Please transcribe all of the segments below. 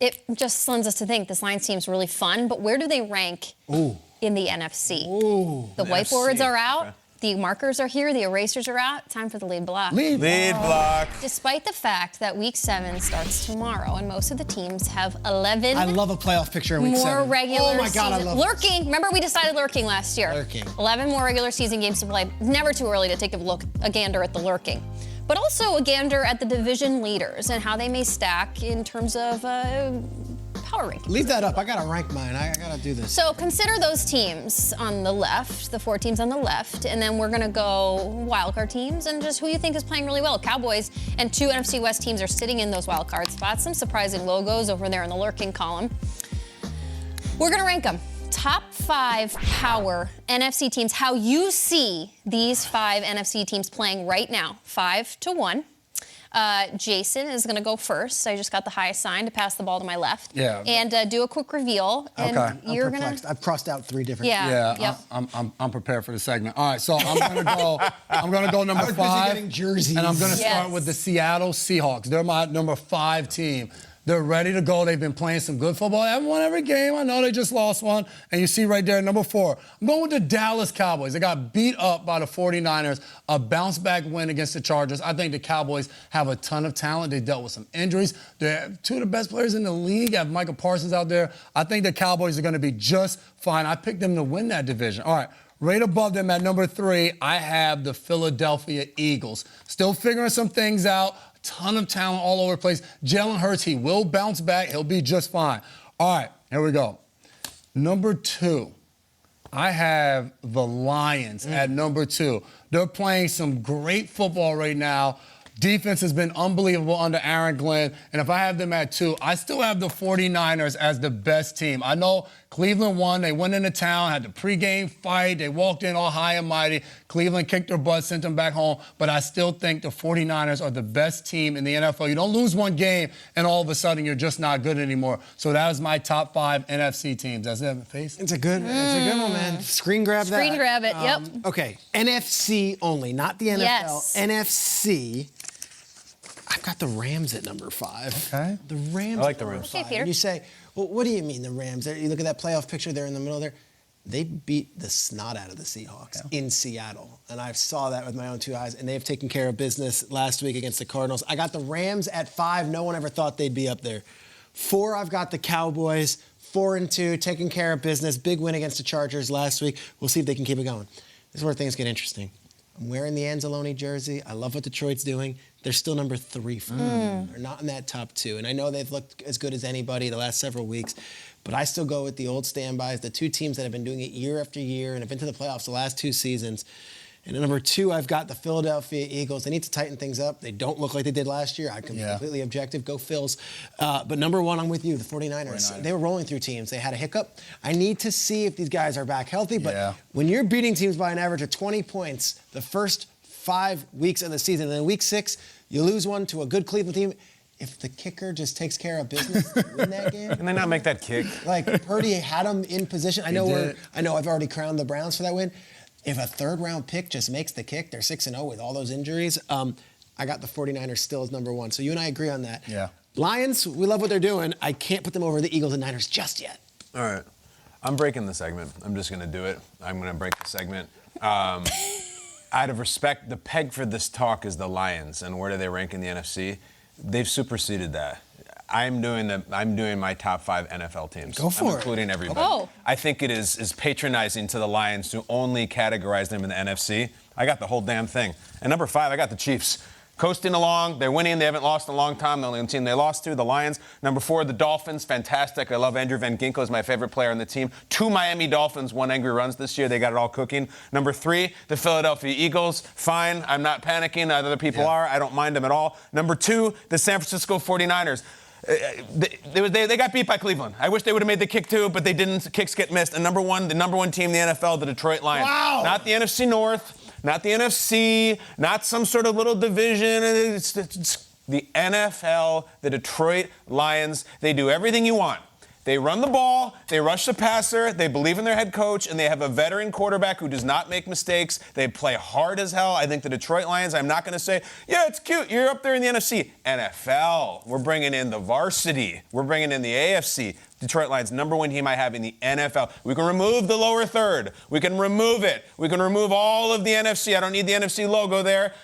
It just lends us to think this Lions team's really fun, but where do they rank in the NFC? The whiteboards are out. Okay. The markers are here. The erasers are out. Time for the lead block. Lead block. Despite the fact that Week 7 starts tomorrow and most of the teams have 11. I love a playoff picture in Week 7. More regular Oh my God, season. I love lurking. This. Remember we decided lurking last year. Lurking. 11 more regular season games to play. Never too early to take a gander at the lurking. But also a gander at the division leaders and how they may stack in terms of power rankings. Leave that up. I got to rank mine. I got to do this. So consider those teams on the left, the 4 teams on the left, and then we're going to go wildcard teams and just who you think is playing really well. Cowboys and 2 NFC West teams are sitting in those wildcard spots. Some surprising logos over there in the lurking column. We're going to rank them. Top 5 power NFC teams, how you see these 5 NFC teams playing right now, 5-1. Jason is going to go first. I just got the highest sign to pass the ball to my left. Yeah. And do a quick reveal. And okay. You're I'm perplexed. I've crossed out 3 different. Yeah. Yep. I'm prepared for the segment. All right, so I'm gonna go number 5. Getting jerseys. And I'm gonna start with the Seattle Seahawks. They're my number 5 team. They're ready to go. They've been playing some good football. They haven't won every game. I know they just lost one. And you see right there, number 4. I'm going with the Dallas Cowboys. They got beat up by the 49ers. A bounce-back win against the Chargers. I think the Cowboys have a ton of talent. They dealt with some injuries. They're 2 of the best players in the league. I have Michael Parsons out there. I think the Cowboys are going to be just fine. I picked them to win that division. All right. Right above them at number 3, I have the Philadelphia Eagles. Still figuring some things out. Ton of talent all over the place. Jalen Hurts, he will bounce back. He'll be just fine. All right, here we go. Number 2, I have the Lions at number 2. They're playing some great football right now. Defense has been unbelievable under Aaron Glenn. And if I have them at 2, I still have the 49ers as the best team. I know Cleveland won. They went into town, had the pregame fight. They walked in all high and mighty. Cleveland kicked their butt, sent them back home. But I still think the 49ers are the best team in the NFL. You don't lose one game, and all of a sudden you're just not good anymore. So that was my top 5 NFC teams. That's it, Face? It's a good one, man. Screen grab that. Screen grab it, yep. Okay, NFC only, not the NFL. Yes. NFC. I've got the Rams at number 5. Okay. The Rams. I like the Rams. Okay, Peter. And you say, well, what do you mean the Rams? You look at that playoff picture there in the middle there. They beat the snot out of the Seahawks in Seattle. And I saw that with my own 2 eyes. And they've taken care of business last week against the Cardinals. I got the Rams at 5. No one ever thought they'd be up there. 4, I've got the Cowboys. 4-2, taking care of business. Big win against the Chargers last week. We'll see if they can keep it going. This is where things get interesting. I'm wearing the Anzalone jersey. I love what Detroit's doing. They're still number 3 for me. They're not in that top 2. And I know they've looked as good as anybody the last several weeks, but I still go with the old standbys, the 2 teams that have been doing it year after year and have been to the playoffs the last 2 seasons. And at number 2, I've got the Philadelphia Eagles. They need to tighten things up. They don't look like they did last year. I'm completely objective. Go Phils. But number 1, I'm with you, the 49ers. They were rolling through teams. They had a hiccup. I need to see if these guys are back healthy. But when you're beating teams by an average of 20 points the first 5 weeks of the season, and then week 6, you lose one to a good Cleveland team. If the kicker just takes care of business to win that game. Can they not make that kick? Like, Purdy had them in position. I know I've already crowned the Browns for that win. If a 3rd-round pick just makes the kick, they're 6-0 with all those injuries. I got the 49ers still as number 1. So you and I agree on that. Yeah. Lions, we love what they're doing. I can't put them over the Eagles and Niners just yet. All right. I'm breaking the segment. I'm just going to do it. I'm going to break the segment. Out of respect, the peg for this talk is the Lions. And where do they rank in the NFC? They've superseded that. I'm doing my top 5 NFL teams. Go for it. Including everybody. Oh. I think it is patronizing to the Lions to only categorize them in the NFC. I got the whole damn thing. And number 5, I got the Chiefs. Coasting along, they're winning, they haven't lost in a long time. The only team they lost to, the Lions. Number 4, the Dolphins, fantastic. I love Andrew Van Ginkel, is my favorite player on the team. 2 Miami Dolphins won angry runs this year. They got it all cooking. Number 3, the Philadelphia Eagles, fine. I'm not panicking, other people are. I don't mind them at all. Number 2, the San Francisco 49ers. They got beat by Cleveland. I wish they would have made the kick too, but they didn't. Kicks get missed. And the number one team in the NFL, the Detroit Lions. Wow. Not the NFC North, not the NFC, not some sort of little division. It's the NFL, the Detroit Lions. They do everything you want. They run the ball, they rush the passer, they believe in their head coach, and they have a veteran quarterback who does not make mistakes. They play hard as hell. I think the Detroit Lions, I'm not going to say, yeah, it's cute, you're up there in the NFC. NFL, we're bringing in the varsity. We're bringing in the AFC. Detroit Lions, #1 team I have in the NFL. We can remove the lower third. We can remove it. We can remove all of the NFC. I don't need the NFC logo there.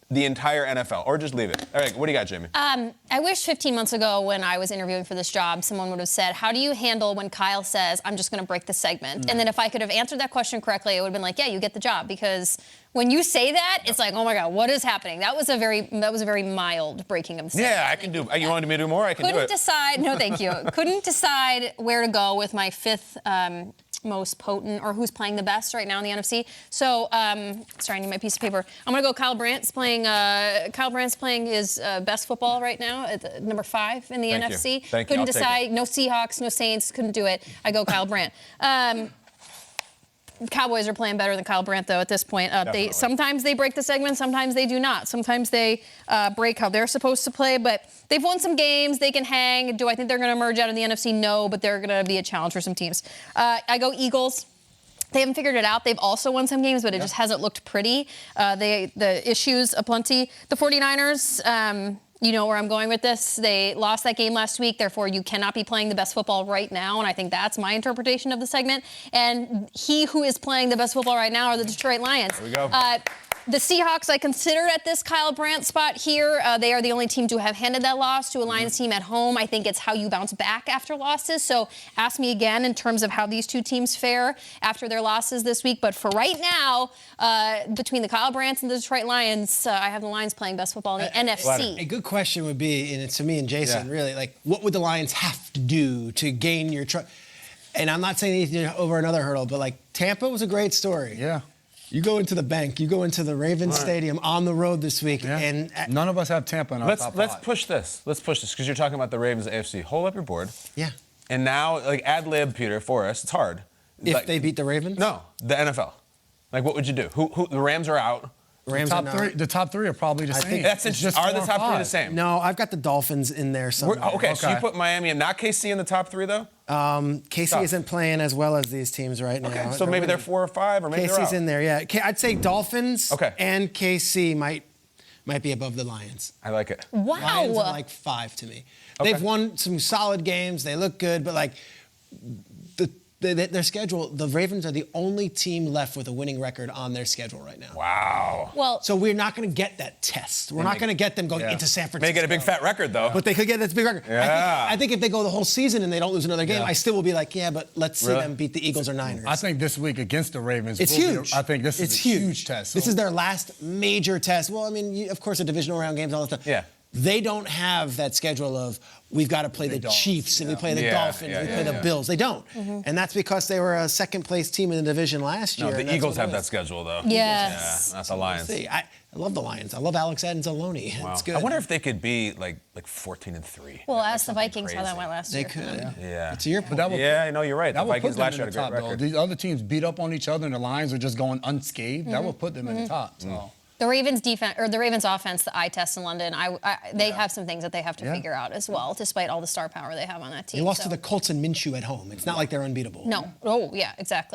The entire NFL, or just leave it. All right, what do you got, Jamie? I wish 15 months ago when I was interviewing for this job, someone would have said, how do you handle when Kyle says, I'm just going to break the segment? And then if I could have answered that question correctly, it would have been like, yeah, you get the job. Because when you say that, it's like, oh my God, what is happening? That was a very mild breaking of segment. Yeah, I can do. You wanted me to do more? I can do it. Couldn't decide. No, thank you. Couldn't decide where to go with my fifth most potent, or who's playing the best right now in the NFC. So, sorry, I need my piece of paper. I'm gonna go Kyle Brandt's playing. Kyle Brandt's playing his best football right now at #5 in the NFC. Thank you. Couldn't I'll take decide. it. No Seahawks, no Saints. Couldn't do it. I go Kyle Brandt. Cowboys are playing better than Kyle Brandt, though, at this point. Sometimes they break the segment, sometimes they do not. Sometimes they break how they're supposed to play, but they've won some games. They can hang. Do I think they're going to emerge out of the NFC? No, but they're going to be a challenge for some teams. I go Eagles. They haven't figured it out. They've also won some games, but it just hasn't looked pretty. The issues aplenty. The 49ers, you know where I'm going with this. They lost that game last week, therefore you cannot be playing the best football right now, and I think that's my interpretation of the segment. And he who is playing the best football right now are the Detroit Lions. There we go. The Seahawks I consider at this Kyle Brandt spot here. They are the only team to have handed that loss to a Lions team at home. I think it's how you bounce back after losses. So ask me again in terms of how these two teams fare after their losses this week. But for right now, between the Kyle Brandts and the Detroit Lions, I have the Lions playing best football in the NFC. A good question would be, and it's to me and Jason, really, like, what would the Lions have to do to gain your trust? And I'm not saying anything over another hurdle, but, like, Tampa was a great story. Yeah. You go into the bank, you go into the Ravens Stadium on the road this week, and none of us have Tampa in our top Let's five. push this. Let's push this, because you're talking about the Ravens AFC. Hold up your board. yeah, And now, like, ad lib, Peter, for us. It's hard. if Like, they beat the Ravens, no, the NFL. Like, what would you do? Who? The Rams are out. Rams are not. The top three are probably the same. That's It's interesting. Are the 4 top and 3 the 5. same? No, I've got the Dolphins in there somewhere. Okay, so you Okay. put Miami and not KC in the top 3, though? KC Tough. isn't playing as well as these teams right now. Okay, so maybe they're 4 or 5, or maybe they're KC's out. in there, yeah. I'd say Dolphins Okay. and KC might be above the Lions. I like it. Wow. Lions are like 5 to me. Okay. They've won some solid games. They look good, but like their schedule, the Ravens are the only team left with a winning record on their schedule right now. Wow. Well, So we're not going to get that test. We're not going to get them going into San Francisco. May get a big fat record, though. But they could get this big record. Yeah. I think if they go the whole season and they don't lose another game, Yeah. I still will be like, yeah, but let's see Really? them beat the Eagles or Niners. I think this week against the Ravens, It's will be huge. I think this is a huge test. This So- is their last major test. Well, I mean, of course, the divisional round games, all that stuff. Yeah. They don't have that schedule of we've got to play the Dolphins, Chiefs and we play the Yeah, Dolphins and we yeah, play yeah, the yeah. Bills. They don't. And that's because they were a second-place team in the division last year. No, and the that's Eagles what it have that was. schedule, though. Yes. Yeah, not the Lions. See, I love the Lions. I love Alex Anzalone. Wow. It's good. I wonder if they could be like 14-3. well, ask the something Vikings how that crazy. went last they year. could. Yeah. To your point. But that would, Yeah, I know you're right. that The would Vikings put them last in year the had a top, great though. record. These other teams beat up on each other, and the Lions are just going unscathed. That would put them in the top. So. The Ravens defense, or the Ravens offense, the eye test in London, they have some things that they have to Yeah. figure out as well, despite all the star power they have on that team. They lost so. to the Colts and Minshew at home. It's not like they're unbeatable. No. Oh, yeah, exactly.